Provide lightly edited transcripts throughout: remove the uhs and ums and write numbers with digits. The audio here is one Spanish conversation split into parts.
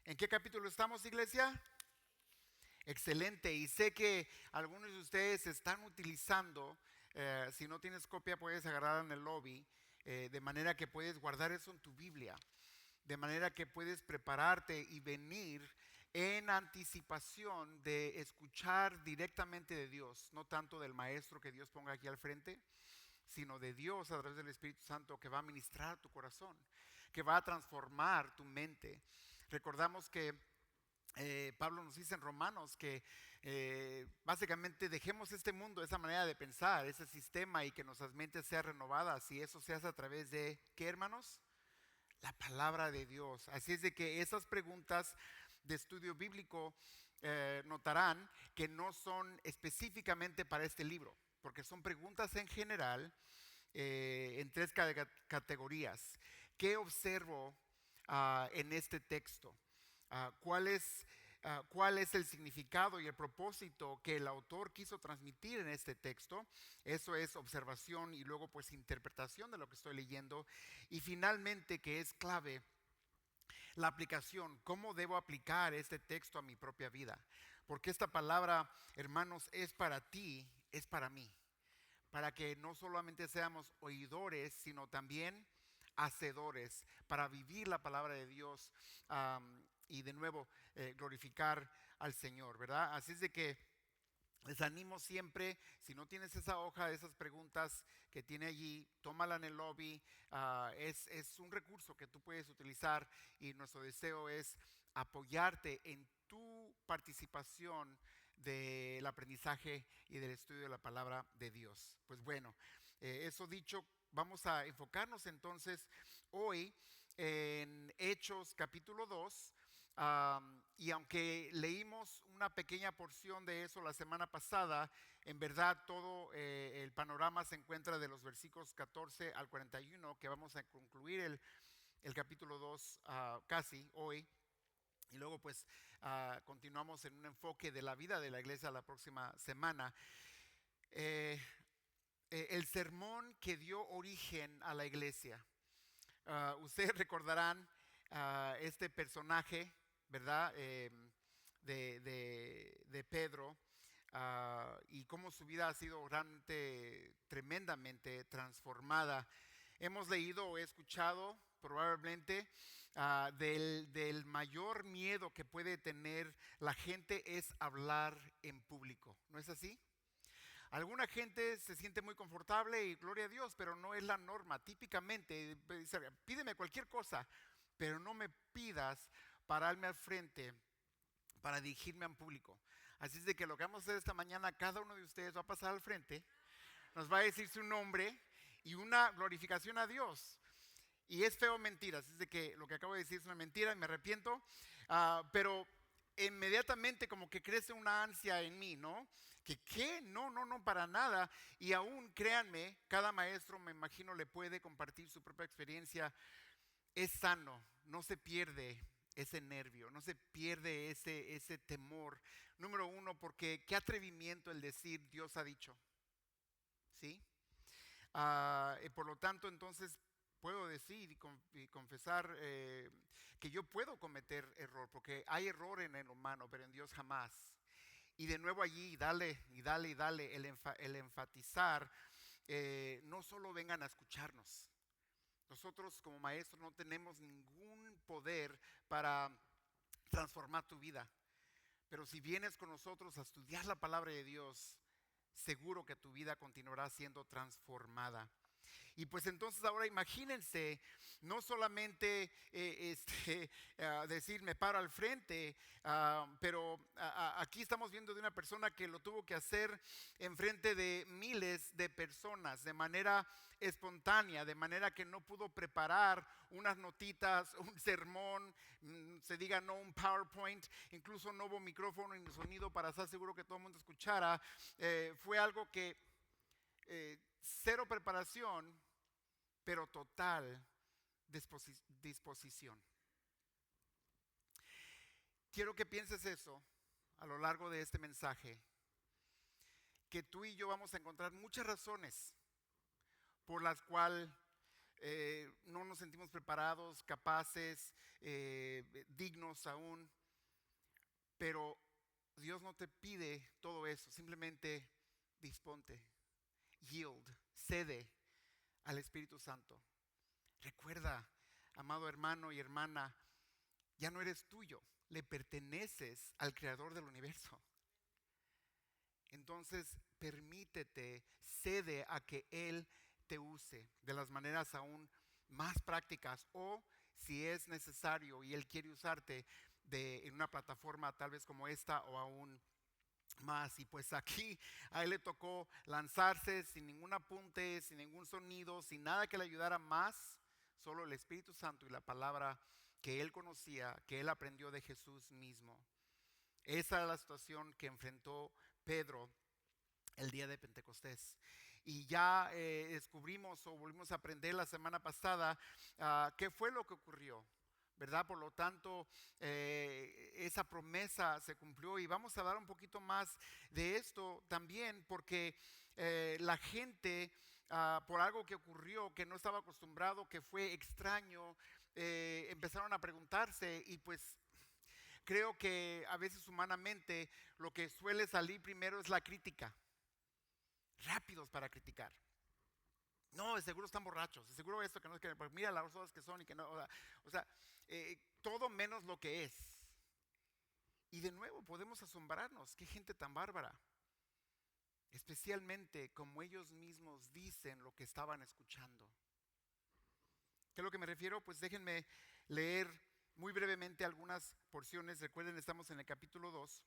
¿En qué capítulo estamos, iglesia? Excelente. Y sé que algunos de ustedes están utilizando, si no tienes copia puedes agarrar en el lobby, de manera que puedes guardar eso en tu Biblia, de manera que puedes prepararte y venir en anticipación de escuchar directamente de Dios, no tanto del maestro que Dios ponga aquí al frente, sino de Dios a través del Espíritu Santo que va a ministrar tu corazón, que va a transformar tu mente. Recordamos que Pablo nos dice en Romanos que básicamente dejemos este mundo, esa manera de pensar, ese sistema y que nuestras mentes sean renovadas y eso se hace a través de, ¿qué hermanos? La palabra de Dios. Así es de que esas preguntas de estudio bíblico notarán que no son específicamente para este libro, porque son preguntas en general en tres categorías. ¿Qué observo en este texto? ¿Cuál es el significado y el propósito que el autor quiso transmitir en este texto? Eso es observación y luego pues interpretación de lo que estoy leyendo. Y finalmente, que es clave, la aplicación. ¿Cómo debo aplicar este texto a mi propia vida? Porque esta palabra, hermanos, es para ti, es para mí. Para que no solamente seamos oidores, sino también hacedores, para vivir la palabra de Dios y de nuevo glorificar al Señor, ¿verdad? Así es de que les animo siempre, si no tienes esa hoja, esas preguntas que tiene allí, tómala en el lobby. Es un recurso que tú puedes utilizar y nuestro deseo es apoyarte en tu participación del aprendizaje y del estudio de la palabra de Dios. Pues bueno, eso dicho, vamos a enfocarnos entonces hoy en Hechos capítulo 2. Y aunque leímos una pequeña porción de eso la semana pasada, en verdad todo el panorama se encuentra de los versículos 14 al 41, que vamos a concluir el capítulo 2 casi hoy. Y luego pues continuamos en un enfoque de la vida de la iglesia la próxima semana. Eh, el sermón que dio origen a la iglesia. Ustedes recordarán este personaje, ¿verdad? De Pedro y cómo su vida ha sido realmente tremendamente transformada. Hemos leído o escuchado probablemente del mayor miedo que puede tener la gente es hablar en público. ¿No es así? Alguna gente se siente muy confortable y gloria a Dios, pero no es la norma. Típicamente dice, pídeme cualquier cosa, pero no me pidas pararme al frente para dirigirme a un público. Así es de que lo que vamos a hacer esta mañana, cada uno de ustedes va a pasar al frente, nos va a decir su nombre y una glorificación a Dios. Y es feo mentir, así es de que lo que acabo de decir es una mentira y me arrepiento, pero inmediatamente como que crece una ansia en mí, ¿no? Que qué, no, no, no, para nada. Y aún créanme, cada maestro me imagino le puede compartir su propia experiencia. Es sano, no se pierde ese nervio, no se pierde ese temor. Número uno, porque qué atrevimiento el decir Dios ha dicho, ¿sí? Por lo tanto, entonces puedo decir y confesar que yo puedo cometer error, porque hay error en el humano, pero en Dios jamás. Y de nuevo allí, dale y dale y dale, el enfatizar, no solo vengan a escucharnos. Nosotros como maestros no tenemos ningún poder para transformar tu vida. Pero si vienes con nosotros a estudiar la palabra de Dios, seguro que tu vida continuará siendo transformada. Y pues entonces ahora imagínense, no solamente decir me paro al frente, pero aquí estamos viendo de una persona que lo tuvo que hacer en frente de miles de personas de manera espontánea, de manera que no pudo preparar unas notitas, un sermón, se diga no un PowerPoint, incluso no hubo micrófono ni sonido para estar seguro que todo el mundo escuchara. Fue algo que cero preparación, pero total disposición. Quiero que pienses eso a lo largo de este mensaje, que tú y yo vamos a encontrar muchas razones por las cuales no nos sentimos preparados, capaces, dignos menos aún, pero Dios no te pide todo eso, simplemente disponte, yield, cede al Espíritu Santo. Recuerda, amado hermano y hermana, ya no eres tuyo, le perteneces al Creador del universo. Entonces, permítete, cede a que Él te use de las maneras aún más prácticas, o si es necesario y Él quiere usarte en una plataforma tal vez como esta o aún más. Y pues aquí a Él le tocó lanzarse sin ningún apunte, sin ningún sonido, sin nada que le ayudara más, solo el Espíritu Santo y la palabra que Él conocía, que Él aprendió de Jesús mismo. Esa es la situación que enfrentó Pedro el día de Pentecostés. Y ya descubrimos o volvimos a aprender la semana pasada qué fue lo que ocurrió, ¿verdad? Por lo tanto, esa promesa se cumplió, y vamos a hablar un poquito más de esto también, porque la gente, por algo que ocurrió, que no estaba acostumbrado, que fue extraño, empezaron a preguntarse. Y pues creo que a veces humanamente lo que suele salir primero es la crítica, rápidos para criticar. No, de seguro están borrachos, de seguro esto que no es que, pues mira las cosas que son y que no, o sea, todo menos lo que es. Y de nuevo podemos asombrarnos, qué gente tan bárbara, especialmente como ellos mismos dicen lo que estaban escuchando. ¿Qué es lo que me refiero? Pues déjenme leer muy brevemente algunas porciones. Recuerden, estamos en el capítulo 2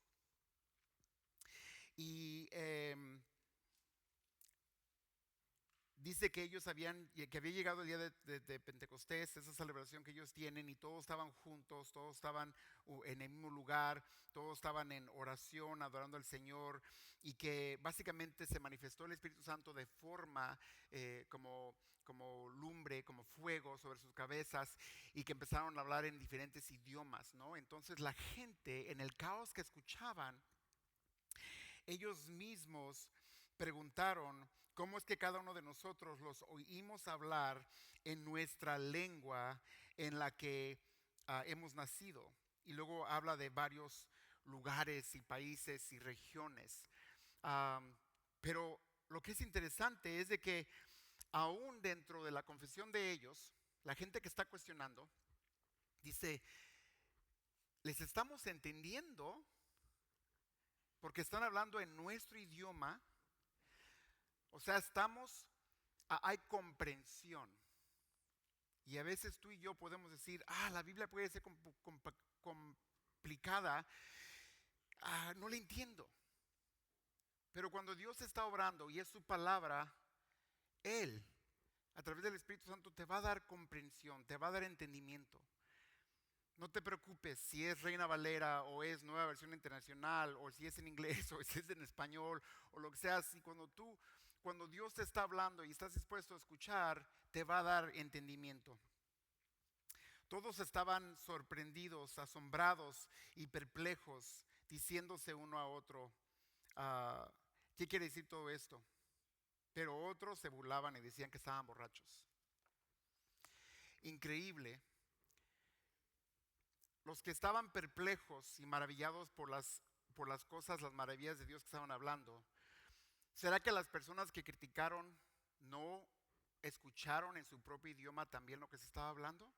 y dice que ellos que había llegado el día de Pentecostés, esa celebración que ellos tienen, y todos estaban juntos, todos estaban en el mismo lugar, todos estaban en oración, adorando al Señor, y que básicamente se manifestó el Espíritu Santo de forma como lumbre, como fuego sobre sus cabezas, y que empezaron a hablar en diferentes idiomas, ¿no? Entonces la gente, en el caos que escuchaban, ellos mismos preguntaron, ¿cómo es que cada uno de nosotros los oímos hablar en nuestra lengua en la que hemos nacido? Y luego habla de varios lugares y países y regiones. Pero lo que es interesante es de que aún dentro de la confesión de ellos, la gente que está cuestionando dice, les estamos entendiendo porque están hablando en nuestro idioma. O sea, hay comprensión. Y a veces tú y yo podemos decir, la Biblia puede ser complicada, no la entiendo. Pero cuando Dios está obrando y es su palabra, Él, a través del Espíritu Santo, te va a dar comprensión, te va a dar entendimiento. No te preocupes si es Reina Valera o es Nueva Versión Internacional, o si es en inglés o si es en español o lo que sea. Si cuando Dios te está hablando y estás dispuesto a escuchar, te va a dar entendimiento. Todos estaban sorprendidos, asombrados y perplejos, diciéndose uno a otro, ¿qué quiere decir todo esto? Pero otros se burlaban y decían que estaban borrachos. Increíble. Los que estaban perplejos y maravillados por las cosas, las maravillas de Dios que estaban hablando, ¿será que las personas que criticaron no escucharon en su propio idioma también lo que se estaba hablando?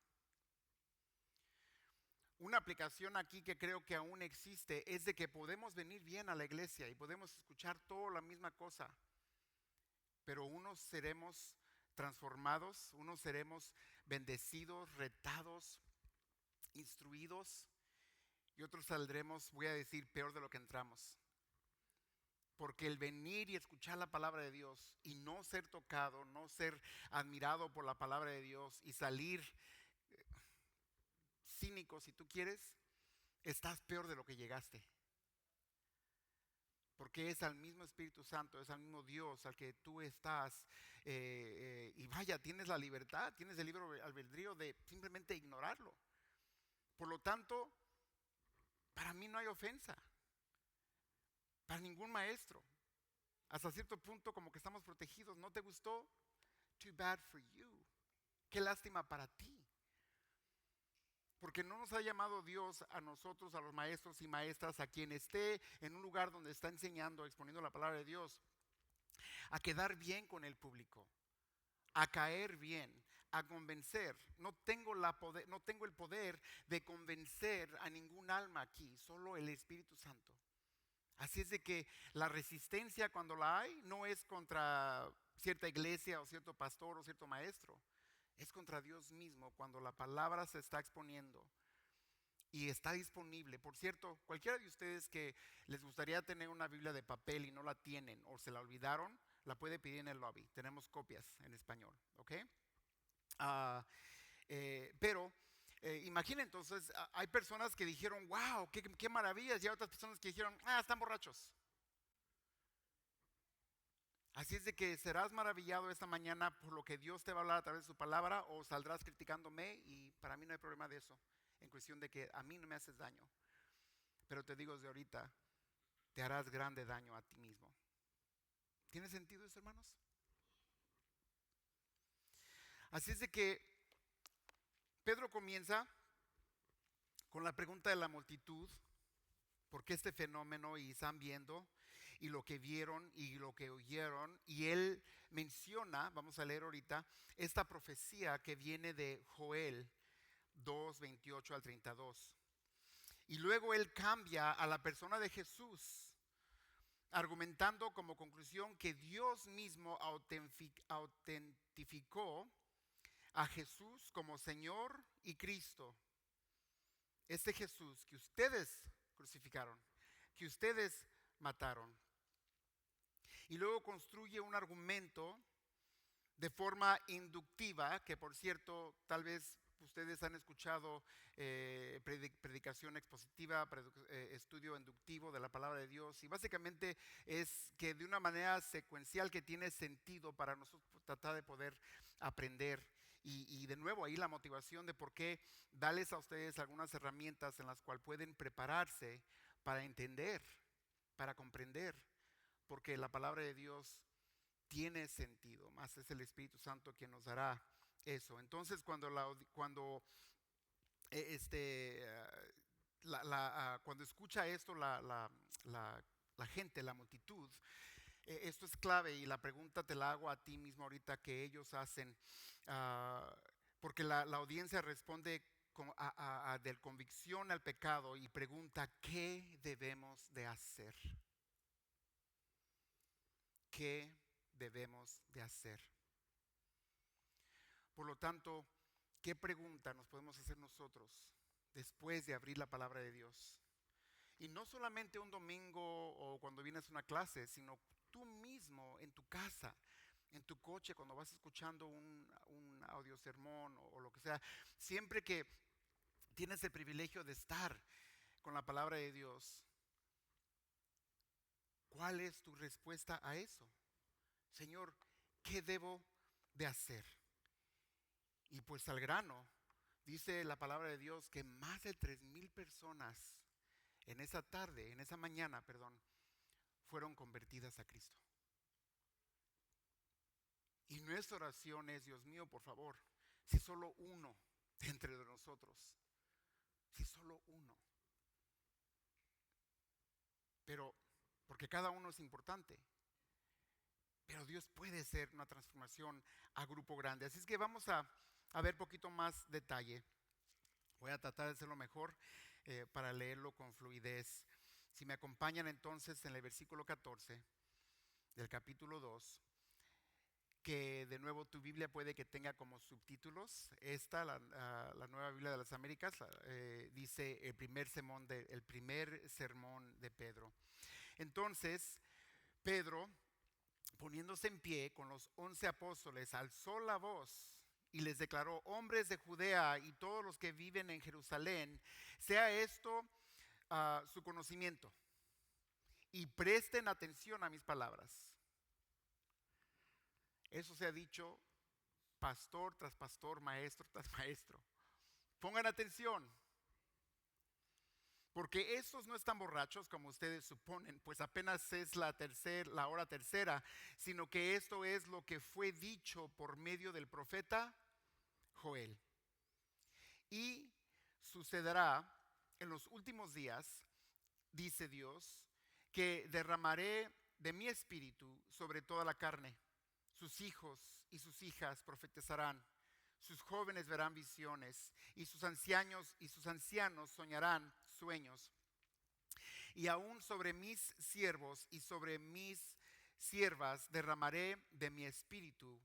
Una aplicación aquí que creo que aún existe es de que podemos venir bien a la iglesia y podemos escuchar toda la misma cosa, pero unos seremos transformados, unos seremos bendecidos, retados, instruidos, y otros saldremos, voy a decir, peor de lo que entramos. Porque el venir y escuchar la palabra de Dios y no ser tocado, no ser admirado por la palabra de Dios y salir cínico, si tú quieres, estás peor de lo que llegaste. Porque es al mismo Espíritu Santo, es al mismo Dios al que tú estás. Y vaya, tienes la libertad, tienes el libre albedrío de simplemente ignorarlo. Por lo tanto, para mí no hay ofensa, para ningún maestro. Hasta cierto punto como que estamos protegidos. ¿No te gustó? Too bad for you. Qué lástima para ti. Porque no nos ha llamado Dios a nosotros, a los maestros y maestras, a quien esté en un lugar donde está enseñando, exponiendo la palabra de Dios, a quedar bien con el público, a caer bien, a convencer. No tengo el poder de convencer a ningún alma aquí, solo el Espíritu Santo. Así es de que la resistencia, cuando la hay, no es contra cierta iglesia o cierto pastor o cierto maestro. Es contra Dios mismo cuando la palabra se está exponiendo y está disponible. Por cierto, cualquiera de ustedes que les gustaría tener una Biblia de papel y no la tienen o se la olvidaron, la puede pedir en el lobby. Tenemos copias en español, ¿ok? Ah, pero imagina entonces, hay personas que dijeron, wow, qué maravillas, y hay otras personas que dijeron, están borrachos. Así es de que serás maravillado esta mañana por lo que Dios te va a hablar a través de su palabra, o saldrás criticándome, y para mí no hay problema de eso, en cuestión de que a mí no me haces daño. Pero te digo desde ahorita, te harás grande daño a ti mismo. ¿Tiene sentido eso, hermanos? Así es de que Pedro comienza con la pregunta de la multitud, ¿por qué este fenómeno? Y están viendo, y lo que vieron y lo que oyeron, y él menciona, vamos a leer ahorita, esta profecía que viene de Joel 2, 28 al 32. Y luego él cambia a la persona de Jesús, argumentando como conclusión que Dios mismo autentificó a Jesús como Señor y Cristo. Este Jesús que ustedes crucificaron, que ustedes mataron. Y luego construye un argumento de forma inductiva, que por cierto, tal vez ustedes han escuchado predicación expositiva, estudio inductivo de la palabra de Dios, y básicamente es que de una manera secuencial que tiene sentido para nosotros tratar de poder aprender. Y de nuevo ahí la motivación de por qué darles a ustedes algunas herramientas en las cuales pueden prepararse para entender, para comprender, porque la palabra de Dios tiene sentido, más es el Espíritu Santo quien nos dará eso. Entonces cuando cuando escucha esto la gente, la multitud, esto es clave, y la pregunta te la hago a ti mismo ahorita que ellos hacen, porque la audiencia responde de convicción al pecado y pregunta, ¿qué debemos de hacer? ¿Qué debemos de hacer? Por lo tanto, ¿qué pregunta nos podemos hacer nosotros después de abrir la palabra de Dios? Y no solamente un domingo o cuando vienes a una clase, sino tú mismo en tu casa, en tu coche, cuando vas escuchando un audiosermón o lo que sea, siempre que tienes el privilegio de estar con la palabra de Dios, ¿cuál es tu respuesta a eso? Señor, ¿qué debo de hacer? Y pues al grano, dice la palabra de Dios que más de 3,000 personas en esa tarde, en esa mañana, perdón, fueron convertidas a Cristo. Y nuestra oración es, Dios mío, por favor, si solo uno de entre nosotros, si solo uno. Pero, porque cada uno es importante, pero Dios puede hacer una transformación a grupo grande. Así es que vamos a ver poquito más detalle. Voy a tratar de hacerlo mejor para leerlo con fluidez. Si me acompañan entonces en el versículo 14 del capítulo 2, que de nuevo tu Biblia puede que tenga como subtítulos. Esta, la Nueva Biblia de las Américas, dice el primer sermón de Pedro. Entonces, Pedro, poniéndose en pie con los 11 apóstoles, alzó la voz y les declaró: hombres de Judea y todos los que viven en Jerusalén, sea esto su conocimiento, y presten atención a mis palabras. Eso se ha dicho pastor tras pastor, maestro tras maestro. Pongan atención, porque estos no están borrachos como ustedes suponen, pues apenas es la hora tercera, sino que esto es lo que fue dicho por medio del profeta Joel. Y Sucederá en los últimos días, dice Dios, que derramaré de mi espíritu sobre toda la carne. Sus hijos y sus hijas profetizarán, sus jóvenes verán visiones, y sus ancianos soñarán sueños. Y aún sobre mis siervos y sobre mis siervas derramaré de mi espíritu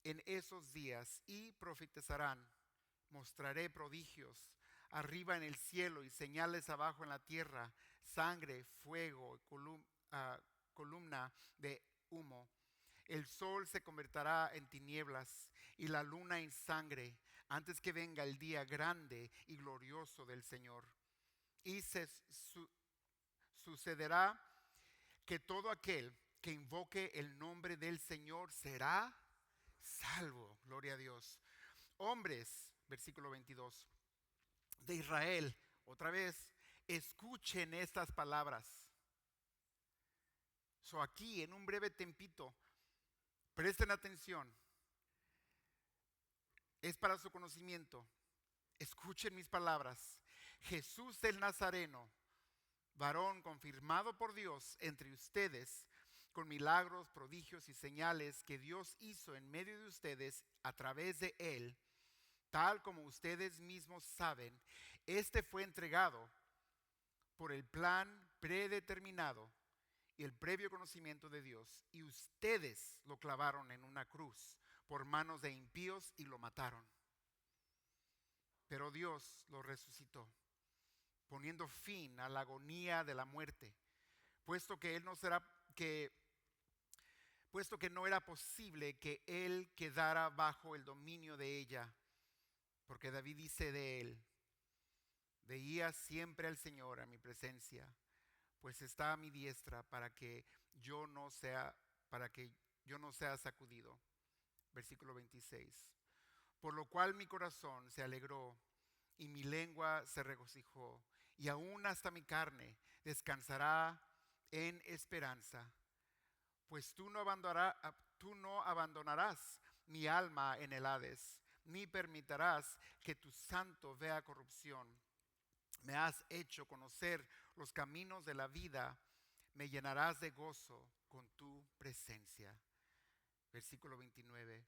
en esos días, y profetizarán. Mostraré prodigios arriba en el cielo y señales abajo en la tierra: sangre, fuego, columna de humo. El sol se convertirá en tinieblas y la luna en sangre, antes que venga el día grande y glorioso del Señor. Y sucederá que todo aquel que invoque el nombre del Señor será salvo. Gloria a Dios. Hombres, versículo 22, de Israel, otra vez, escuchen estas palabras. Aquí en un breve tempito, presten atención, es para su conocimiento. Escuchen mis palabras. Jesús el Nazareno, varón confirmado por Dios entre ustedes, con milagros, prodigios y señales que Dios hizo en medio de ustedes a través de él, tal como ustedes mismos saben, este fue entregado por el plan predeterminado y el previo conocimiento de Dios, y ustedes lo clavaron en una cruz por manos de impíos y lo mataron. Pero Dios lo resucitó, poniendo fin a la agonía de la muerte, puesto que no era posible que él quedara bajo el dominio de ella. Porque David dice de él: veía siempre al Señor a mi presencia, pues está a mi diestra para que yo no sea sacudido. Versículo 26. Por lo cual mi corazón se alegró y mi lengua se regocijó, y aún hasta mi carne descansará en esperanza. Pues tú no abandonarás mi alma en el Hades, ni permitirás que tu santo vea corrupción. Me has hecho conocer los caminos de la vida, me llenarás de gozo con tu presencia. Versículo 29.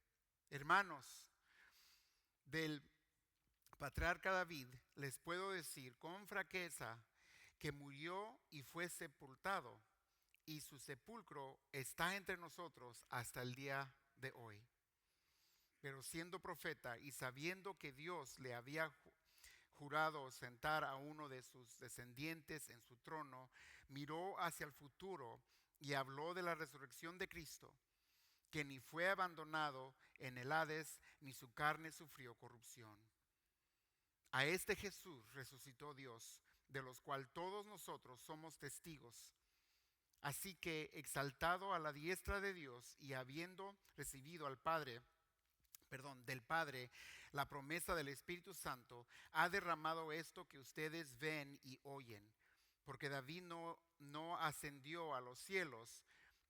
Hermanos, del patriarca David les puedo decir con franqueza que murió y fue sepultado, y su sepulcro está entre nosotros hasta el día de hoy. Pero siendo profeta y sabiendo que Dios le había jurado sentar a uno de sus descendientes en su trono, miró hacia el futuro y habló de la resurrección de Cristo, que ni fue abandonado en el Hades, ni su carne sufrió corrupción. A este Jesús resucitó Dios, de los cuales todos nosotros somos testigos. Así que, exaltado a la diestra de Dios y habiendo recibido del Padre la promesa del Espíritu Santo, ha derramado esto que ustedes ven y oyen. Porque David no ascendió a los cielos,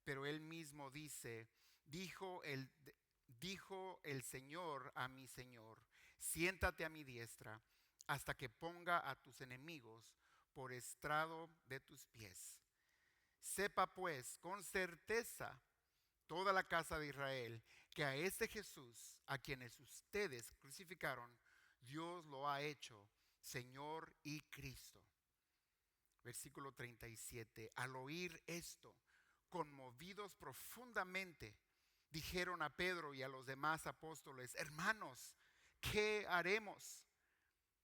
pero él mismo dijo el Señor a mi Señor: siéntate a mi diestra hasta que ponga a tus enemigos por estrado de tus pies. Sepa pues con certeza toda la casa de Israel que a este Jesús, a quienes ustedes crucificaron, Dios lo ha hecho Señor y Cristo. Versículo 37. Al oír esto, conmovidos profundamente, dijeron a Pedro y a los demás apóstoles: hermanos, ¿qué haremos?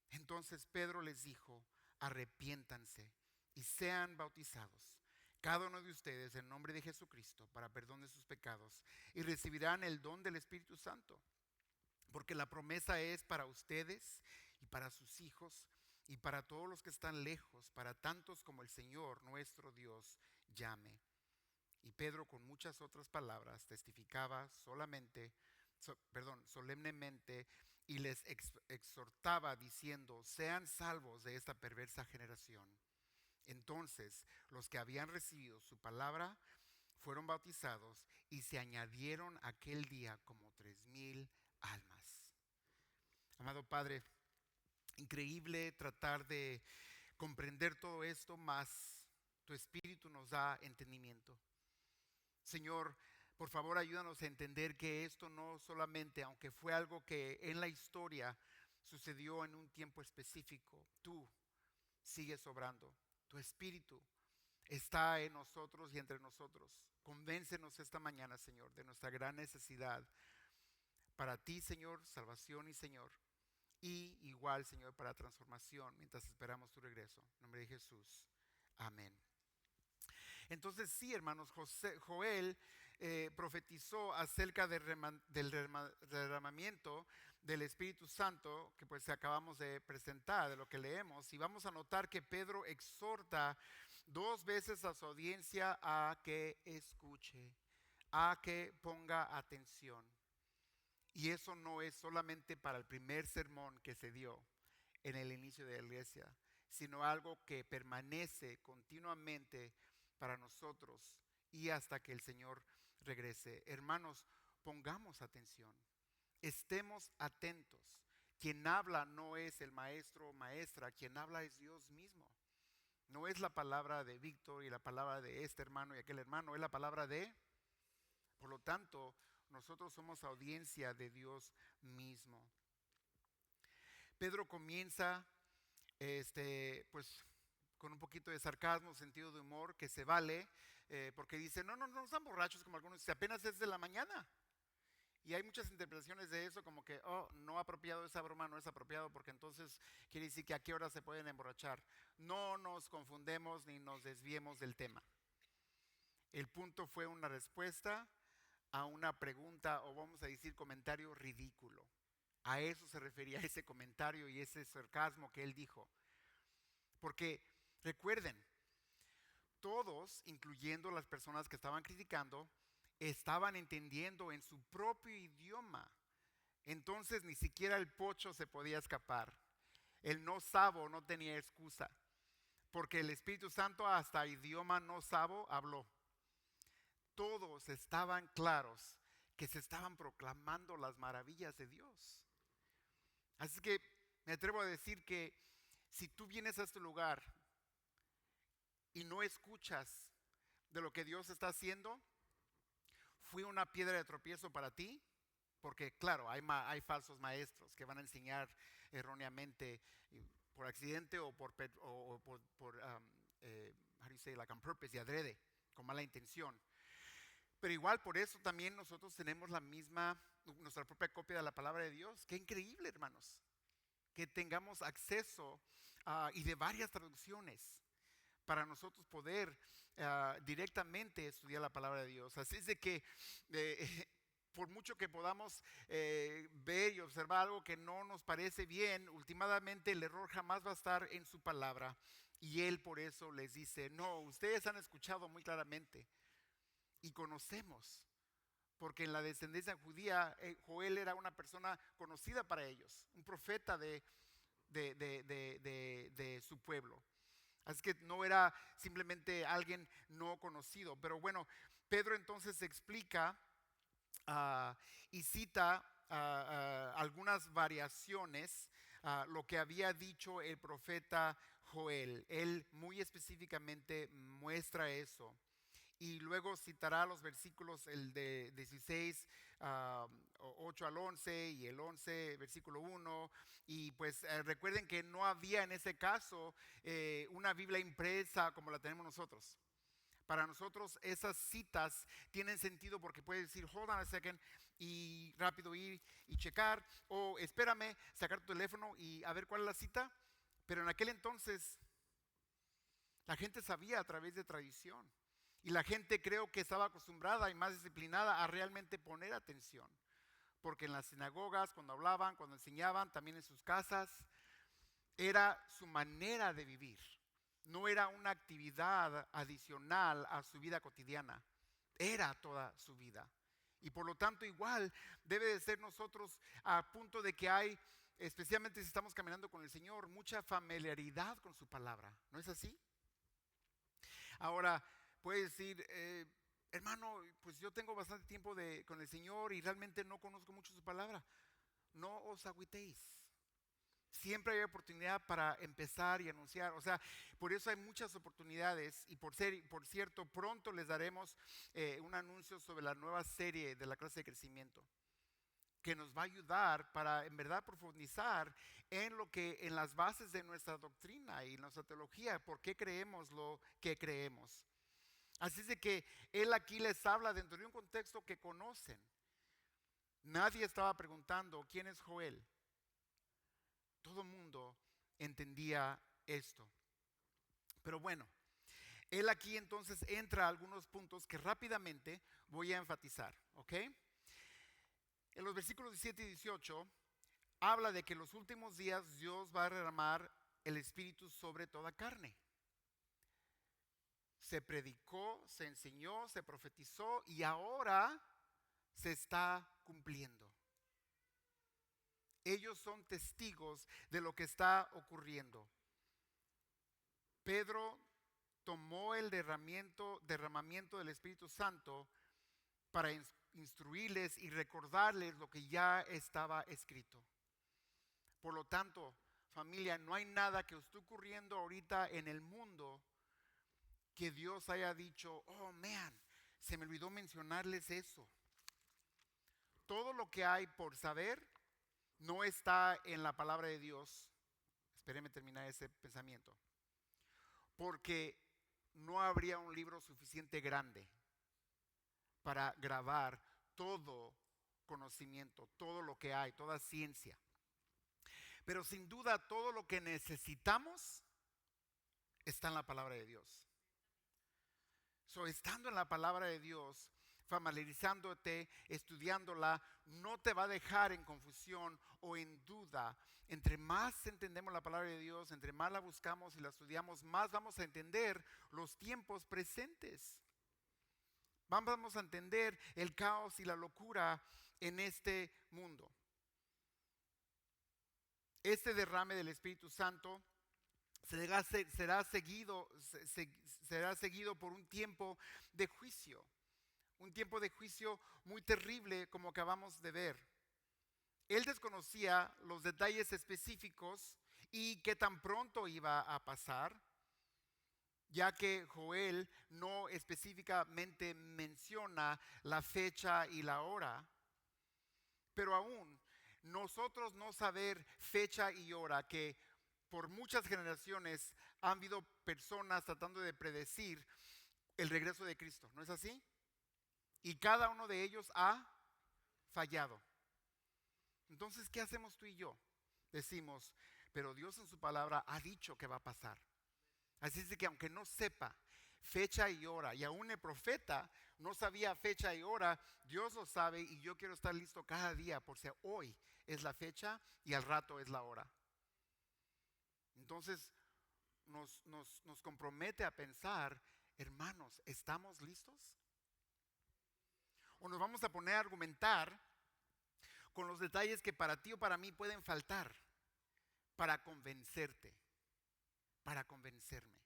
Entonces Pedro les dijo: arrepiéntanse y sean bautizados cada uno de ustedes en nombre de Jesucristo para perdón de sus pecados, y recibirán el don del Espíritu Santo. Porque la promesa es para ustedes y para sus hijos y para todos los que están lejos, para tantos como el Señor nuestro Dios llame. Y Pedro, con muchas otras palabras, testificaba solemnemente, y les exhortaba diciendo: sean salvos de esta perversa generación. Entonces los que habían recibido su palabra fueron bautizados, y se añadieron aquel día como 3,000 almas. Amado Padre, increíble tratar de comprender todo esto, más tu espíritu nos da entendimiento. Señor, por favor ayúdanos a entender que esto no solamente, aunque fue algo que en la historia sucedió en un tiempo específico, tú sigues obrando. Tu espíritu está en nosotros y entre nosotros. Convéncenos esta mañana, Señor, de nuestra gran necesidad para ti, Señor, salvación y Señor. Y igual, Señor, para transformación mientras esperamos tu regreso. En nombre de Jesús. Amén. Entonces sí, hermanos, Joel profetizó acerca del derramamiento del Espíritu Santo que pues acabamos de presentar, de lo que leemos. Y vamos a notar que Pedro exhorta dos veces a su audiencia a que escuche, a que ponga atención. Y eso no es solamente para el primer sermón que se dio en el inicio de la iglesia, sino algo que permanece continuamente para nosotros y hasta que el Señor regrese. Hermanos, pongamos atención, estemos atentos. Quien habla no es el maestro o maestra, quien habla es Dios mismo. No es la palabra de Víctor y la palabra de este hermano y aquel hermano, es la palabra de... Por lo tanto, nosotros somos audiencia de Dios mismo. Pedro comienza pues con un poquito de sarcasmo, sentido de humor, que se vale, porque dice, no están borrachos como algunos, si apenas es de la mañana. Y hay muchas interpretaciones de eso, como que, no apropiado, esa broma no es apropiado, porque entonces quiere decir que a qué hora se pueden emborrachar. No nos confundemos ni nos desviemos del tema. El punto fue una respuesta a una pregunta, o vamos a decir comentario ridículo. A eso se refería ese comentario y ese sarcasmo que él dijo. Porque recuerden, todos, incluyendo las personas que estaban criticando, estaban entendiendo en su propio idioma. Entonces ni siquiera el pocho se podía escapar. El no sabo no tenía excusa, porque el Espíritu Santo hasta idioma no sabo habló. Todos estaban claros que se estaban proclamando las maravillas de Dios. Así que me atrevo a decir que si tú vienes a este lugar y no escuchas de lo que Dios está haciendo, fue una piedra de tropiezo para ti, porque claro, hay falsos maestros que van a enseñar erróneamente por accidente o how do you say, like on purpose, y adrede, con mala intención. Pero igual por eso también nosotros tenemos nuestra propia copia de la palabra de Dios. Qué increíble, hermanos, que tengamos acceso y de varias traducciones para nosotros poder directamente estudiar la palabra de Dios. Así es de que por mucho que podamos ver y observar algo que no nos parece bien, últimamente el error jamás va a estar en su palabra. Y Él por eso les dice, no, ustedes han escuchado muy claramente y conocemos, porque en la descendencia judía, Joel era una persona conocida para ellos, un profeta de su pueblo. Así que no era simplemente alguien no conocido. Pero bueno, Pedro entonces explica y cita algunas variaciones, lo que había dicho el profeta Joel. Él muy específicamente muestra eso. Y luego citará los versículos, el de 16, 8 al 11 y el 11, versículo 1. Y pues recuerden que no había en ese caso una Biblia impresa como la tenemos nosotros. Para nosotros esas citas tienen sentido porque puedes decir, hold on a second, y rápido ir y checar, o espérame, sacar tu teléfono y a ver cuál es la cita. Pero en aquel entonces la gente sabía a través de tradición. Y la gente creo que estaba acostumbrada y más disciplinada a realmente poner atención. Porque en las sinagogas, cuando hablaban, cuando enseñaban, también en sus casas, era su manera de vivir. No era una actividad adicional a su vida cotidiana. Era toda su vida. Y por lo tanto igual debe de ser nosotros a punto de que hay, especialmente si estamos caminando con el Señor, mucha familiaridad con su palabra. ¿No es así? Ahora, puede decir, hermano, pues yo tengo bastante tiempo con el Señor y realmente no conozco mucho su palabra. No os agüitéis. Siempre hay oportunidad para empezar y anunciar. O sea, por eso hay muchas oportunidades. Y por cierto, pronto les daremos un anuncio sobre la nueva serie de la clase de crecimiento, que nos va a ayudar para en verdad profundizar en lo que, en las bases de nuestra doctrina y nuestra teología, por qué creemos lo que creemos. Así es de que él aquí les habla dentro de un contexto que conocen. Nadie estaba preguntando quién es Joel. Todo el mundo entendía esto. Pero bueno, él aquí entonces entra a algunos puntos que rápidamente voy a enfatizar, ¿ok? En los versículos 17 y 18 habla de que en los últimos días Dios va a derramar el Espíritu sobre toda carne. Se predicó, se enseñó, se profetizó y ahora se está cumpliendo. Ellos son testigos de lo que está ocurriendo. Pedro tomó el derramamiento del Espíritu Santo para instruirles y recordarles lo que ya estaba escrito. Por lo tanto, familia, no hay nada que esté ocurriendo ahorita en el mundo que Dios haya dicho, oh man, se me olvidó mencionarles eso. Todo lo que hay por saber no está en la palabra de Dios. Espérenme terminar ese pensamiento. Porque no habría un libro suficiente grande para grabar todo conocimiento, todo lo que hay, toda ciencia. Pero sin duda todo lo que necesitamos está en la palabra de Dios. Estando en la palabra de Dios, familiarizándote, estudiándola, no te va a dejar en confusión o en duda. Entre más entendemos la palabra de Dios, entre más la buscamos y la estudiamos, más vamos a entender los tiempos presentes. Vamos a entender el caos y la locura en este mundo. Este derrame del Espíritu Santo será seguido por un tiempo de juicio. Un tiempo de juicio muy terrible, como acabamos de ver. Él desconocía los detalles específicos y qué tan pronto iba a pasar, ya que Joel no específicamente menciona la fecha y la hora. Pero aún nosotros no saber fecha y hora, que por muchas generaciones han habido personas tratando de predecir el regreso de Cristo, ¿no es así? Y cada uno de ellos ha fallado. Entonces, ¿qué hacemos tú y yo? Decimos, pero Dios en su palabra ha dicho que va a pasar. Así es de que aunque no sepa fecha y hora, y aún el profeta no sabía fecha y hora, Dios lo sabe y yo quiero estar listo cada día por si hoy es la fecha y al rato es la hora. Entonces nos compromete a pensar, hermanos, ¿estamos listos? ¿O nos vamos a poner a argumentar con los detalles que para ti o para mí pueden faltar para convencerte, para convencerme?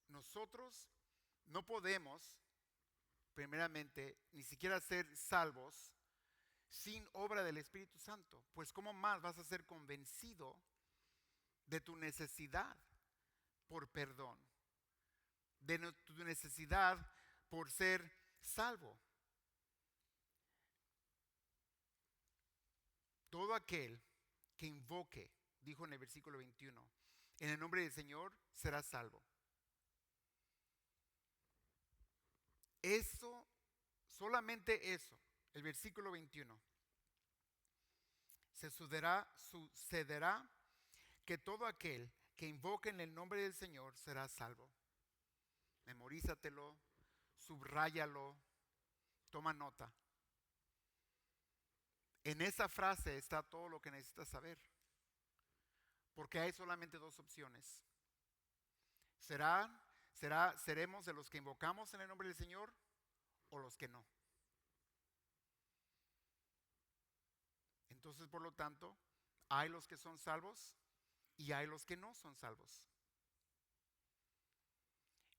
Nosotros no podemos, primeramente, ni siquiera ser salvos sin obra del Espíritu Santo. Pues ¿cómo más vas a ser convencido de tu necesidad por perdón? De tu necesidad por ser salvo. Todo aquel que invoque, dijo en el versículo 21, en el nombre del Señor será salvo. Eso, solamente eso, el versículo 21. Sucederá que todo aquel que invoque en el nombre del Señor será salvo. Memorízatelo, subráyalo, toma nota. En esa frase está todo lo que necesitas saber. Porque hay solamente dos opciones. ¿Seremos de los que invocamos en el nombre del Señor o los que no? Entonces, por lo tanto, hay los que son salvos y hay los que no son salvos.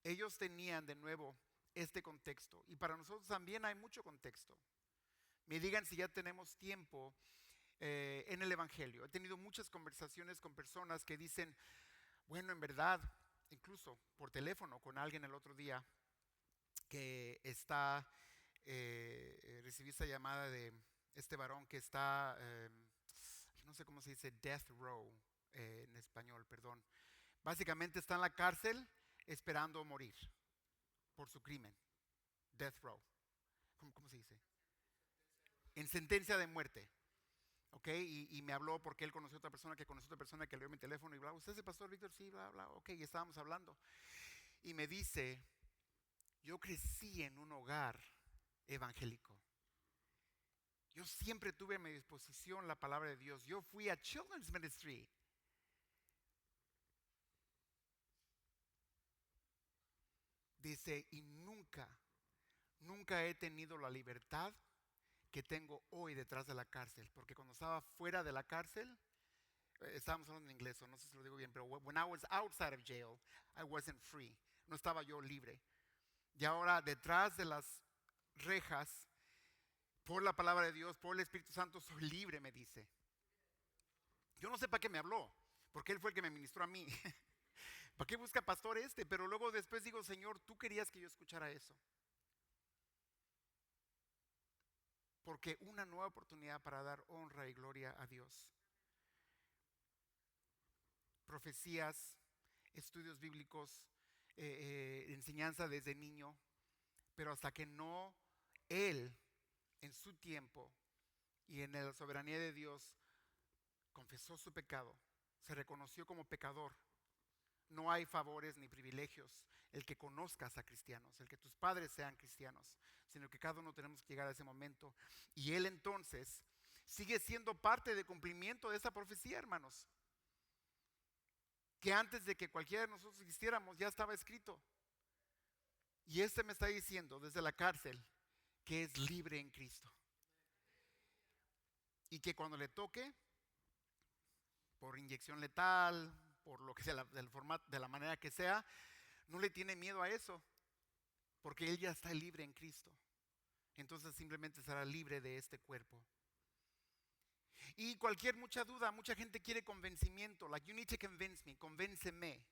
Ellos tenían de nuevo este contexto y para nosotros también hay mucho contexto. Me digan si ya tenemos tiempo en el Evangelio. He tenido muchas conversaciones con personas que dicen, bueno, en verdad, incluso por teléfono con alguien el otro día, que recibí esta llamada de este varón que está, no sé cómo se dice, death row en español, perdón. Básicamente está en la cárcel esperando morir por su crimen. Death row. ¿Cómo se dice? En sentencia de muerte. ¿Ok? Y me habló porque él conoció a otra persona que conoció a otra persona que le dio mi teléfono y bla. ¿Usted es el pastor Víctor? Sí, bla, bla. Ok, y estábamos hablando. Y me dice, yo crecí en un hogar evangélico. Yo siempre tuve a mi disposición la palabra de Dios. Yo fui a Children's Ministry. Dice, y nunca he tenido la libertad que tengo hoy detrás de la cárcel. Porque cuando estaba fuera de la cárcel, estábamos hablando en inglés, o no sé si lo digo bien, pero when I was outside of jail, I wasn't free. No estaba yo libre. Y ahora detrás de las rejas, por la palabra de Dios, por el Espíritu Santo, soy libre, me dice. Yo no sé para qué me habló, porque él fue el que me ministró a mí. ¿Para qué busca pastor este? Pero luego después digo, Señor, tú querías que yo escuchara eso. Porque una nueva oportunidad para dar honra y gloria a Dios. Profecías, estudios bíblicos, enseñanza desde niño, pero hasta que no Él, en su tiempo y en la soberanía de Dios, confesó su pecado, se reconoció como pecador. No hay favores ni privilegios el que conozcas a cristianos, el que tus padres sean cristianos, sino que cada uno tenemos que llegar a ese momento. Y Él entonces sigue siendo parte del cumplimiento de esa profecía, hermanos, que antes de que cualquiera de nosotros existiéramos ya estaba escrito. Y este me está diciendo desde la cárcel que es libre en Cristo. Y que cuando le toque, por inyección letal, por lo que sea, del formato, de la manera que sea, no le tiene miedo a eso, porque él ya está libre en Cristo. Entonces simplemente será libre de este cuerpo. Y mucha duda, mucha gente quiere convencimiento, like you need to convince me, convénceme.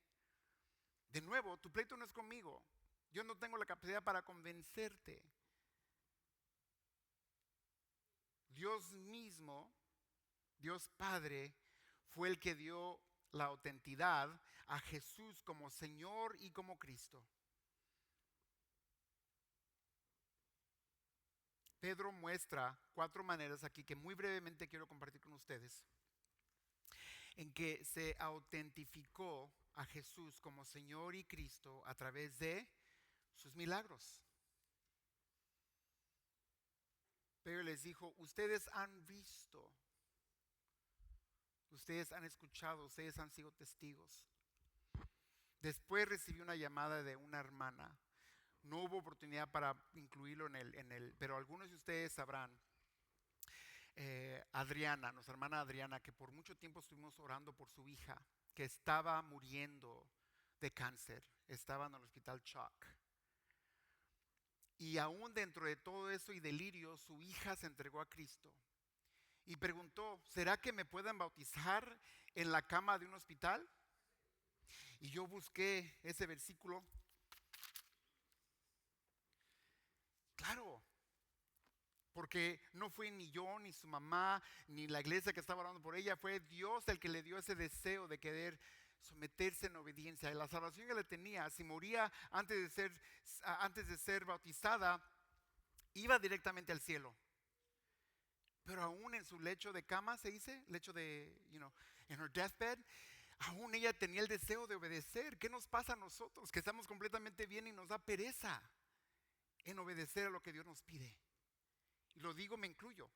De nuevo, tu pleito no es conmigo. Yo no tengo la capacidad para convencerte. Dios mismo, Dios Padre, fue el que dio la autenticidad a Jesús como Señor y como Cristo. Pedro muestra 4 maneras aquí que muy brevemente quiero compartir con ustedes, en que se autentificó a Jesús como Señor y Cristo a través de sus milagros. Pedro les dijo, ustedes han visto, ustedes han escuchado, ustedes han sido testigos. Después recibí una llamada de una hermana. No hubo oportunidad para incluirlo pero algunos de ustedes sabrán. Adriana, nuestra hermana Adriana, que por mucho tiempo estuvimos orando por su hija, que estaba muriendo de cáncer, estaba en el hospital Chalk. Y aún dentro de todo eso y delirio, su hija se entregó a Cristo. Y preguntó, ¿será que me puedan bautizar en la cama de un hospital? Y yo busqué ese versículo. Claro, porque no fue ni yo, ni su mamá, ni la iglesia que estaba orando por ella, fue Dios el que le dio ese deseo de querer someterse en obediencia. Y la salvación que le tenía, si moría antes de ser bautizada, iba directamente al cielo. Pero aún en su lecho de cama, se dice, lecho de, en her deathbed, aún ella tenía el deseo de obedecer. ¿Qué nos pasa a nosotros? Que estamos completamente bien y nos da pereza en obedecer a lo que Dios nos pide. Y lo digo, me incluyo.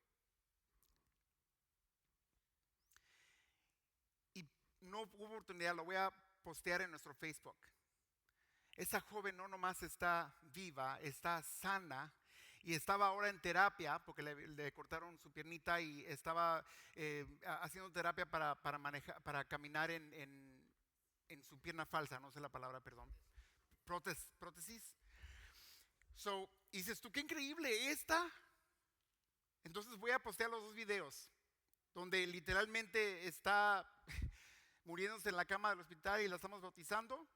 Y no hubo oportunidad, lo voy a postear en nuestro Facebook. Esa joven no nomás está viva, está sana y estaba ahora en terapia porque le cortaron su piernita y estaba haciendo terapia para caminar en su pierna falsa, no sé la palabra, perdón. Prótesis. So, dices tú, qué increíble, esta Entonces voy a postear los dos videos donde literalmente está muriéndose en la cama del hospital y la estamos bautizando.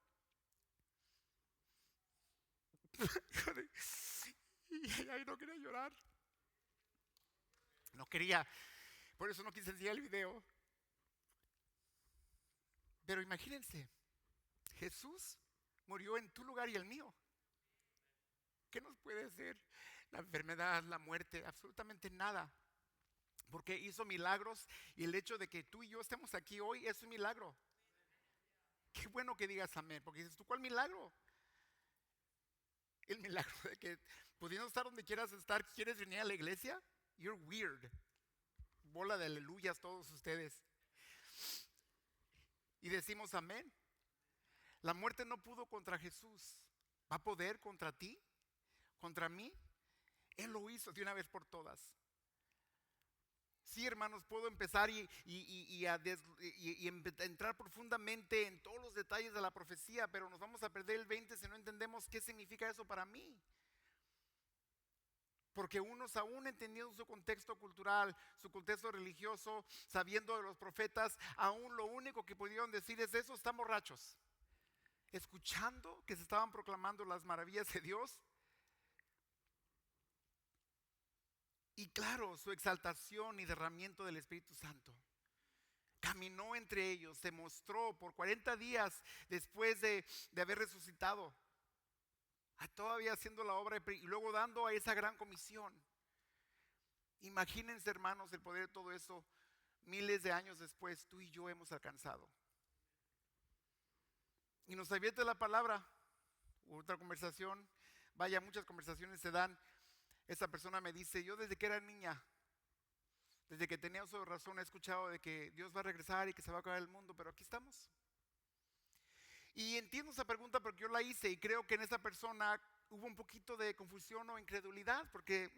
Y ahí no quería llorar. No quería. Por eso no quise enseñar el video. Pero imagínense, Jesús murió en tu lugar y el mío. ¿Qué nos puede hacer la enfermedad, la muerte? Absolutamente nada. Porque hizo milagros y el hecho de que tú y yo estemos aquí hoy es un milagro. Qué bueno que digas amén, porque dices, ¿tú cuál milagro? El milagro de que pudiendo estar donde quieras estar, ¿quieres venir a la iglesia? You're weird. Bola de aleluyas todos ustedes. Y decimos amén. La muerte no pudo contra Jesús. ¿Va a poder contra ti? ¿Contra mí? Él lo hizo de una vez por todas. Sí, hermanos, puedo empezar entrar profundamente en todos los detalles de la profecía, pero nos vamos a perder el 20 si no entendemos qué significa eso para mí. Porque unos aún entendiendo su contexto cultural, su contexto religioso, sabiendo de los profetas, aún lo único que pudieron decir es eso, están borrachos. Escuchando que se estaban proclamando las maravillas de Dios. Y claro, su exaltación y derramamiento del Espíritu Santo. Caminó entre ellos, se mostró por 40 días después de haber resucitado. Todavía haciendo la obra y luego dando a esa gran comisión. Imagínense, hermanos, el poder de todo eso. Miles de años después, tú y yo hemos alcanzado. Y nos advierte la palabra. Otra conversación, vaya, muchas conversaciones se dan. Esa persona me dice, yo desde que era niña, desde que tenía uso de razón, he escuchado de que Dios va a regresar y que se va a acabar el mundo, pero aquí estamos. Y entiendo esa pregunta porque yo la hice y creo que en esa persona hubo un poquito de confusión o incredulidad, porque,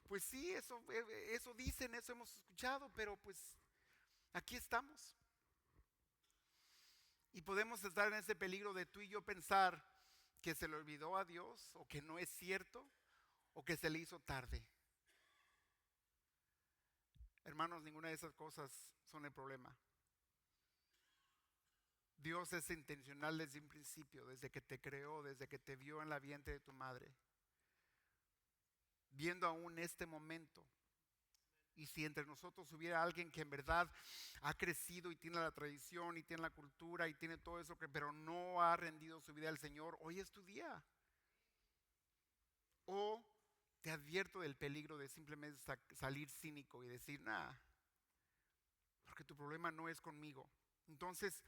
pues sí, eso dicen, eso hemos escuchado, pero pues aquí estamos. Y podemos estar en ese peligro de tú y yo pensar que se le olvidó a Dios o que no es cierto o que se le hizo tarde. Hermanos, ninguna de esas cosas son el problema. Dios es intencional desde un principio, desde que te creó, desde que te vio en la vientre de tu madre, viendo aún este momento. Y si entre nosotros hubiera alguien que en verdad ha crecido y tiene la tradición y tiene la cultura y tiene todo eso, pero no ha rendido su vida al Señor, hoy es tu día. O te advierto del peligro de simplemente salir cínico y decir, nah, porque tu problema no es conmigo. Entonces,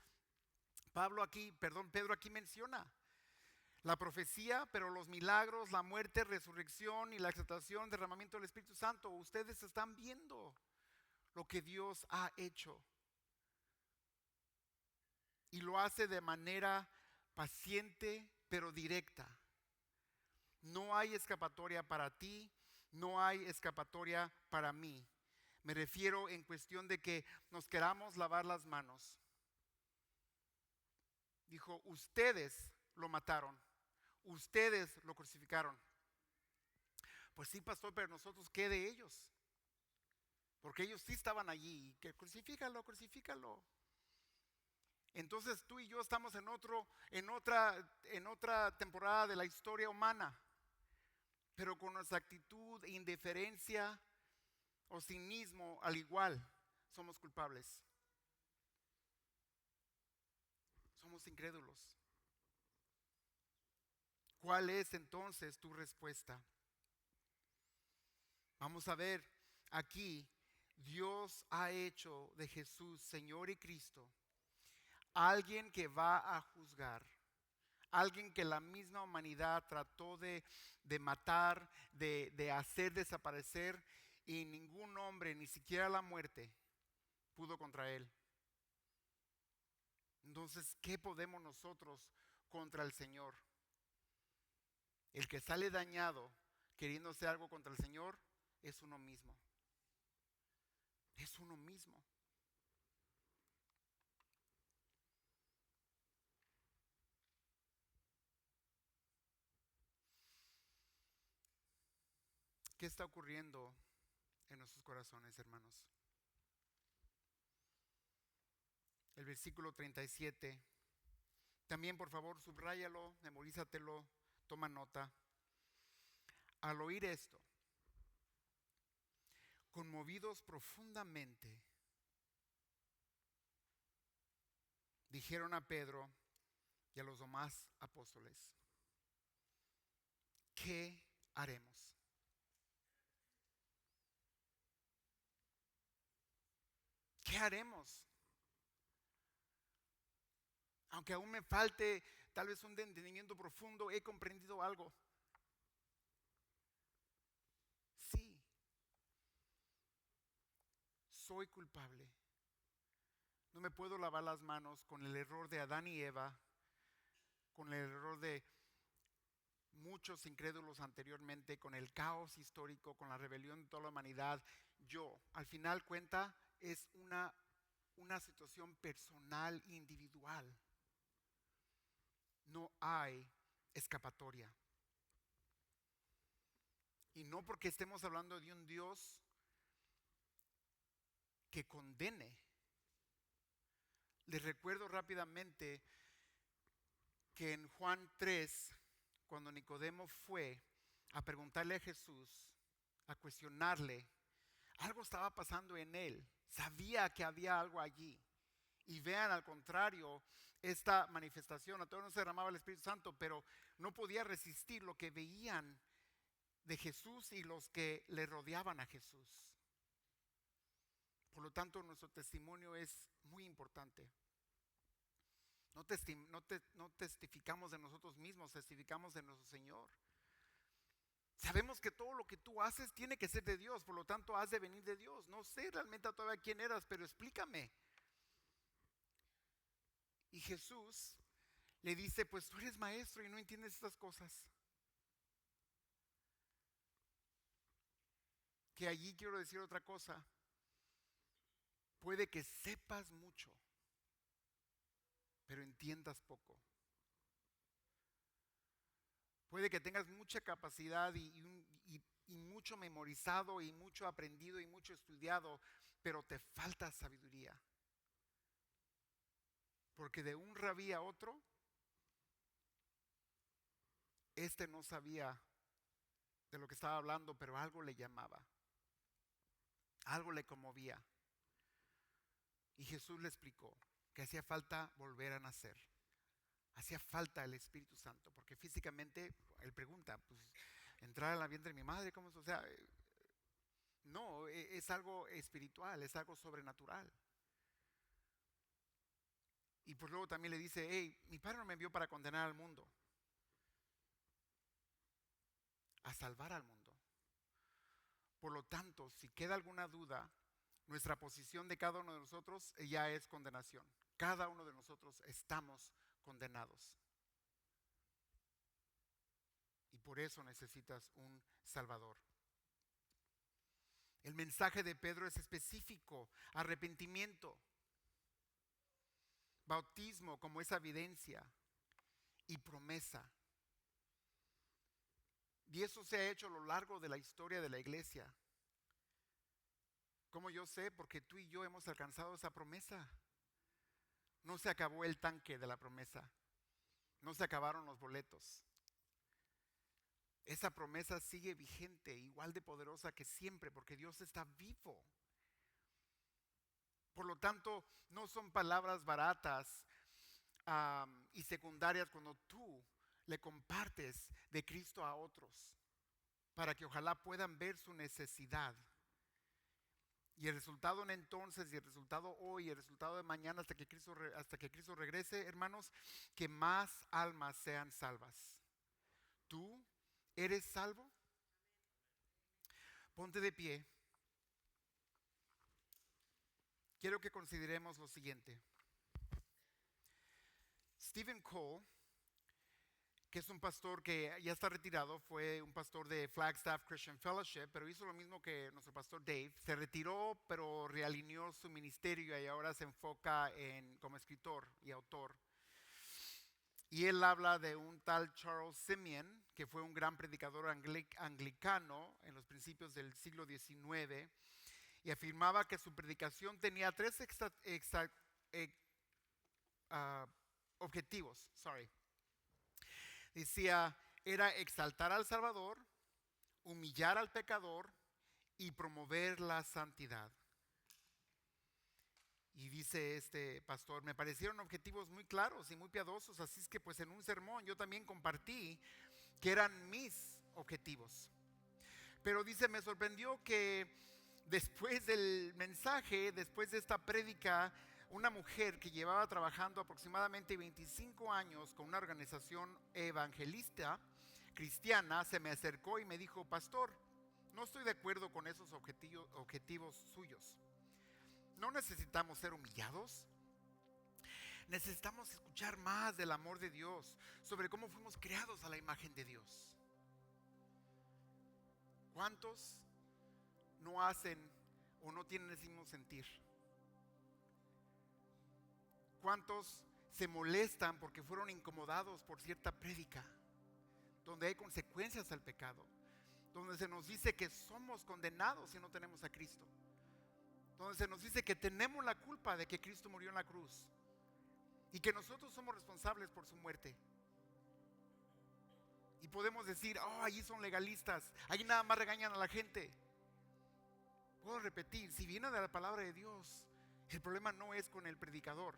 Pedro aquí menciona la profecía, pero los milagros, la muerte, resurrección y la exaltación, derramamiento del Espíritu Santo. Ustedes están viendo lo que Dios ha hecho. Y lo hace de manera paciente, pero directa. No hay escapatoria para ti, no hay escapatoria para mí. Me refiero en cuestión de que nos queramos lavar las manos. Dijo, ustedes lo mataron, ustedes lo crucificaron. Pues sí, pastor, pero nosotros, ¿qué de ellos? Porque ellos sí estaban allí, que crucifícalo, crucifícalo. Entonces tú y yo estamos en otra temporada de la historia humana, pero con nuestra actitud, indiferencia o cinismo, al igual, somos culpables. Somos incrédulos. ¿Cuál es entonces tu respuesta? Vamos a ver, aquí Dios ha hecho de Jesús, Señor y Cristo, alguien que va a juzgar, alguien que la misma humanidad trató de matar, de hacer desaparecer, y ningún hombre, ni siquiera la muerte, pudo contra él. Entonces, ¿qué podemos nosotros contra el Señor? El que sale dañado queriendo hacer algo contra el Señor es uno mismo. Es uno mismo. ¿Qué está ocurriendo en nuestros corazones, hermanos? El versículo 37. También, por favor, subráyalo, memorízatelo, toma nota. Al oír esto, conmovidos profundamente, dijeron a Pedro y a los demás apóstoles: ¿qué haremos? ¿Qué haremos? Aunque aún me falte tal vez un entendimiento profundo, he comprendido algo. Sí, soy culpable. No me puedo lavar las manos con el error de Adán y Eva, con el error de muchos incrédulos anteriormente, con el caos histórico, con la rebelión de toda la humanidad. Yo, al final cuenta, es una situación personal, individual. No hay escapatoria. Y no porque estemos hablando de un Dios que condene. Les recuerdo rápidamente que en Juan 3, cuando Nicodemo fue a preguntarle a Jesús, a cuestionarle, algo estaba pasando en él. Sabía que había algo allí. Y vean, al contrario, esta manifestación, a todos no se derramaba el Espíritu Santo, pero no podía resistir lo que veían de Jesús y los que le rodeaban a Jesús. Por lo tanto, nuestro testimonio es muy importante. No testificamos de nosotros mismos, testificamos de nuestro Señor. Sabemos que todo lo que tú haces tiene que ser de Dios, por lo tanto has de venir de Dios. No sé realmente todavía quién eras, pero explícame. Y Jesús le dice: pues tú eres maestro y no entiendes estas cosas. Que allí quiero decir otra cosa. Puede que sepas mucho, pero entiendas poco. Puede que tengas mucha capacidad y mucho memorizado y mucho aprendido y mucho estudiado, pero te falta sabiduría. Porque de un rabí a otro, este no sabía de lo que estaba hablando, pero algo le llamaba, algo le conmovía. Y Jesús le explicó que hacía falta volver a nacer. Hacía falta el Espíritu Santo, porque físicamente, él pregunta, pues, entrar a la vientre de mi madre, ¿cómo es? O sea, no, es algo espiritual, es algo sobrenatural. Y pues luego también le dice: hey, mi padre no me envió para condenar al mundo, a salvar al mundo. Por lo tanto, si queda alguna duda, nuestra posición de cada uno de nosotros ya es condenación. Cada uno de nosotros estamos condenados. Y por eso necesitas un Salvador. El mensaje de Pedro es específico: arrepentimiento, bautismo como esa evidencia y promesa. Y eso se ha hecho a lo largo de la historia de la iglesia. ¿Cómo yo sé? Porque tú y yo hemos alcanzado esa promesa. No se acabó el tanque de la promesa. No se acabaron los boletos. Esa promesa sigue vigente, igual de poderosa que siempre, porque Dios está vivo. Por lo tanto, no son palabras baratas y secundarias cuando tú le compartes de Cristo a otros, para que ojalá puedan ver su necesidad. Y el resultado en entonces, y el resultado hoy, y el resultado de mañana, hasta que Cristo regrese, hermanos, que más almas sean salvas. ¿Tú eres salvo? Ponte de pie. Quiero que consideremos lo siguiente. Stephen Cole, que es un pastor que ya está retirado, fue un pastor de Flagstaff Christian Fellowship, pero hizo lo mismo que nuestro pastor Dave. Se retiró, pero realineó su ministerio y ahora se enfoca como escritor y autor. Y él habla de un tal Charles Simeon, que fue un gran predicador anglicano en los principios del siglo XIX, y afirmaba que su predicación tenía tres eh, ah, objetivos. Decía, era exaltar al Salvador, humillar al pecador y promover la santidad. Y dice este pastor, me parecieron objetivos muy claros y muy piadosos, así es que pues en un sermón yo también compartí que eran mis objetivos. Pero dice, me sorprendió que después del mensaje, después de esta prédica, una mujer que llevaba trabajando aproximadamente 25 años con una organización evangelista cristiana se me acercó y me dijo, pastor, no estoy de acuerdo con esos objetivos suyos. No necesitamos ser humillados. Necesitamos escuchar más del amor de Dios, sobre cómo fuimos creados a la imagen de Dios. ¿Cuántos no hacen o no tienen ese mismo sentir? ¿Cuántos se molestan porque fueron incomodados por cierta prédica, donde hay consecuencias al pecado, donde se nos dice que somos condenados si no tenemos a Cristo, donde se nos dice que tenemos la culpa de que Cristo murió en la cruz y que nosotros somos responsables por su muerte? Y podemos decir, oh, allí son legalistas, allí nada más regañan a la gente. Puedo repetir, si viene de la palabra de Dios, el problema no es con el predicador.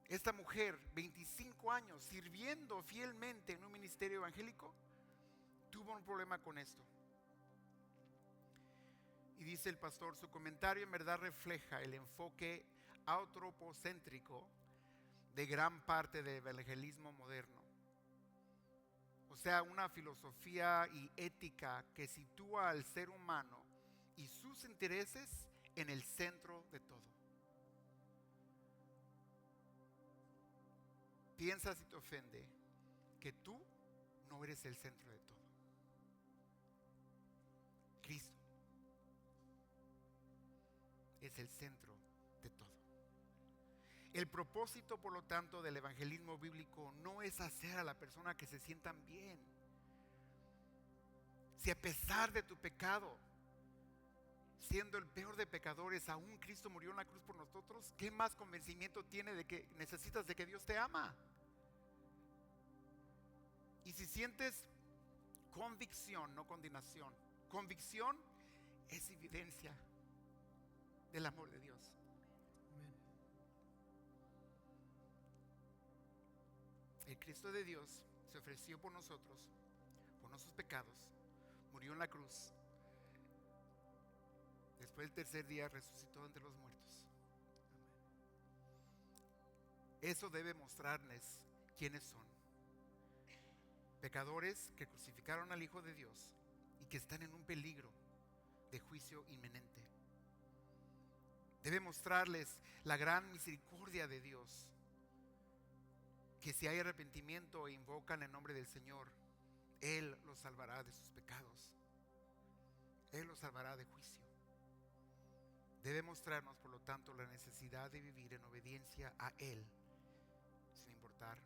Esta mujer, 25 años sirviendo fielmente en un ministerio evangélico, tuvo un problema con esto. Y dice el pastor, su comentario en verdad refleja el enfoque antropocéntrico de gran parte del evangelismo moderno. O sea, una filosofía y ética que sitúa al ser humano y sus intereses en el centro de todo. Piensa si te ofende que tú no eres el centro de todo. Cristo es el centro de todo. El propósito, por lo tanto, del evangelismo bíblico no es hacer a la persona que se sientan bien. Si a pesar de tu pecado, siendo el peor de pecadores, aún Cristo murió en la cruz por nosotros, ¿qué más convencimiento tiene de que necesitas de que Dios te ama? Y si sientes convicción, no condenación, convicción es evidencia del amor de Dios. El Cristo de Dios se ofreció por nosotros, por nuestros pecados, murió en la cruz. Después del tercer día resucitó entre los muertos. Eso debe mostrarles quiénes son. Pecadores que crucificaron al Hijo de Dios y que están en un peligro de juicio inminente. Debe mostrarles la gran misericordia de Dios, que si hay arrepentimiento e invocan el nombre del Señor, Él los salvará de sus pecados. Él los salvará de juicio. Debe mostrarnos, por lo tanto, la necesidad de vivir en obediencia a Él, sin importar